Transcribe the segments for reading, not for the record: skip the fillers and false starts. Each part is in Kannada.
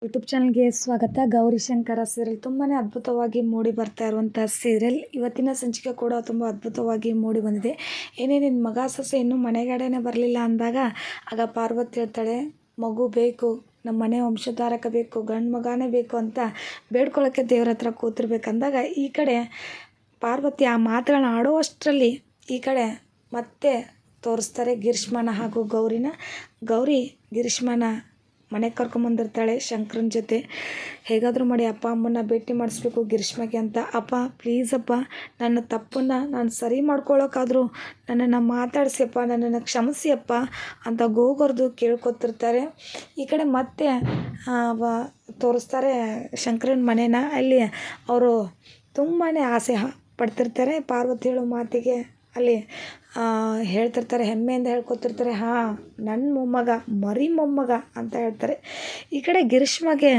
ಯೂಟ್ಯೂಬ್ ಚಾನಲ್ಗೆ ಸ್ವಾಗತ. ಗೌರಿಶಂಕರ ಸೀರಿಯಲ್ ತುಂಬಾ ಅದ್ಭುತವಾಗಿ ಮೂಡಿ ಬರ್ತಾ ಇರುವಂಥ ಸೀರಿಯಲ್. ಇವತ್ತಿನ ಸಂಚಿಕೆ ಕೂಡ ತುಂಬ ಅದ್ಭುತವಾಗಿ ಮೂಡಿ ಬಂದಿದೆ. ಏನೇ ನಿನ್ನ ಮಗ ಸೊಸೆ ಇನ್ನೂ ಮನೆಗಡೆನೇ ಬರಲಿಲ್ಲ ಅಂದಾಗ ಆಗ ಪಾರ್ವತಿ ಹೇಳ್ತಾಳೆ, ಮಗು ಬೇಕು, ನಮ್ಮ ಮನೆ ವಂಶಧಾರಕ ಬೇಕು, ಗಂಡು ಮಗನೇ ಬೇಕು ಅಂತ ಬೇಡ್ಕೊಳ್ಳೋಕ್ಕೆ ದೇವ್ರ ಹತ್ರ ಕೂತಿರ್ಬೇಕಂದಾಗ ಈ ಕಡೆ ಪಾರ್ವತಿ ಆ ಮಾತುಗಳನ್ನ ಆಡೋಷ್ಟರಲ್ಲಿ ಈ ಕಡೆ ಮತ್ತೆ ತೋರಿಸ್ತಾರೆ ಗಿರೀಶ್ಮನ ಹಾಗೂ ಗೌರಿನ. ಗೌರಿ ಗಿರೀಶ್ಮನ ಮನೆಗೆ ಕರ್ಕೊಂಬಂದಿರ್ತಾಳೆ ಶಂಕರನ ಜೊತೆ. ಹೇಗಾದರೂ ಮಾಡಿ ಅಪ್ಪ ಅಮ್ಮನ ಭೇಟಿ ಮಾಡಿಸ್ಬೇಕು ಗಿರೀಶ್ಮಗೆ ಅಂತ. ಅಪ್ಪ ಪ್ಲೀಸ್ ಅಪ್ಪ, ನನ್ನ ತಪ್ಪನ್ನು ನಾನು ಸರಿ ಮಾಡ್ಕೊಳ್ಳೋಕ್ಕಾದರೂ ನನ್ನನ್ನು ಮಾತಾಡಿಸಿಯಪ್ಪ, ನನ್ನನ್ನು ಕ್ಷಮಿಸಿಯಪ್ಪ ಅಂತ ಗೋಗರ್ದು ಕೇಳ್ಕೊತಿರ್ತಾರೆ. ಈ ಕಡೆ ಮತ್ತೆ ತೋರಿಸ್ತಾರೆ ಶಂಕರನ ಮನೇನ. ಅಲ್ಲಿ ಅವರು ತುಂಬಾ ಆಸೆ ಪಡ್ತಿರ್ತಾರೆ. ಪಾರ್ವತಿ ಹೇಳೋ ಮಾತಿಗೆ ಅಲ್ಲಿ ಹೇಳ್ತಿರ್ತಾರೆ, ಹೆಮ್ಮೆಯಿಂದ ಹೇಳ್ಕೊತಿರ್ತಾರೆ, ಹಾಂ ನನ್ನ ಮೊಮ್ಮಗ, ಮರಿ ಮೊಮ್ಮಗ ಅಂತ ಹೇಳ್ತಾರೆ. ಈ ಕಡೆ ಗಿರೀಶ್ಮಗೆ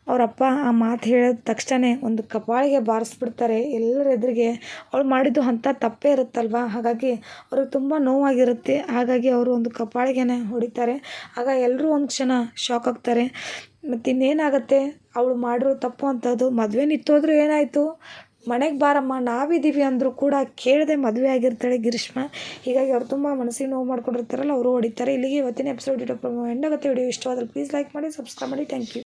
ಅವರಪ್ಪ ಆ ಮಾತು ಹೇಳಿದ ತಕ್ಷಣ ಒಂದು ಕಪಾಳಿಗೆ ಬಾರಿಸ್ಬಿಡ್ತಾರೆ ಎಲ್ಲರ ಎದುರಿಗೆ. ಅವಳು ಮಾಡಿದ್ದು ಅಂಥ ತಪ್ಪೇ ಇರುತ್ತಲ್ವ, ಹಾಗಾಗಿ ಅವ್ರಿಗೆ ತುಂಬ ನೋವಾಗಿರುತ್ತೆ. ಹಾಗಾಗಿ ಅವರು ಒಂದು ಕಪಾಳಿಗೆನೆ ಹೊಡಿತಾರೆ. ಆಗ ಎಲ್ಲರೂ ಒಂದು ಕ್ಷಣ ಶಾಕ್ ಆಗ್ತಾರೆ. ಮತ್ತು ಇನ್ನೇನಾಗುತ್ತೆ, ಅವಳು ಮಾಡಿರೋ ತಪ್ಪು ಅಂಥದ್ದು. ಮದುವೆ ನಿಂತೋದ್ರೂ ಏನಾಯಿತು, ಮನೆಗೆ ಬಾರಮ್ಮ ನಾವಿದ್ದೀವಿ ಅಂದರೂ ಕೂಡ ಕೇಳದೆ ಮದುವೆ ಆಗಿರ್ತಾಳೆ ಗಿರೀಶ್ಮ. ಹೀಗಾಗಿ ಅವ್ರು ತುಂಬ ಮನಸ್ಸಿಗೆ ನೋವು ಮಾಡ್ಕೊಂಡಿರ್ತಾರಲ್ಲ, ಅವರು ಹೊಡಿತಾರೆ. ಇಲ್ಲಿಗೆ ಇವತ್ತಿನ ಎಪಿಸೋಡ್ ಎಂಡ್ ಆಗುತ್ತೆ. ವಿಡಿಯೋ ಇಷ್ಟವಾದಲ್ಲಿ ಪ್ಲೀಸ್ ಲೈಕ್ ಮಾಡಿ, ಸಬ್ಸ್ಕ್ರೈಬ್ ಮಾಡಿ. Thank you.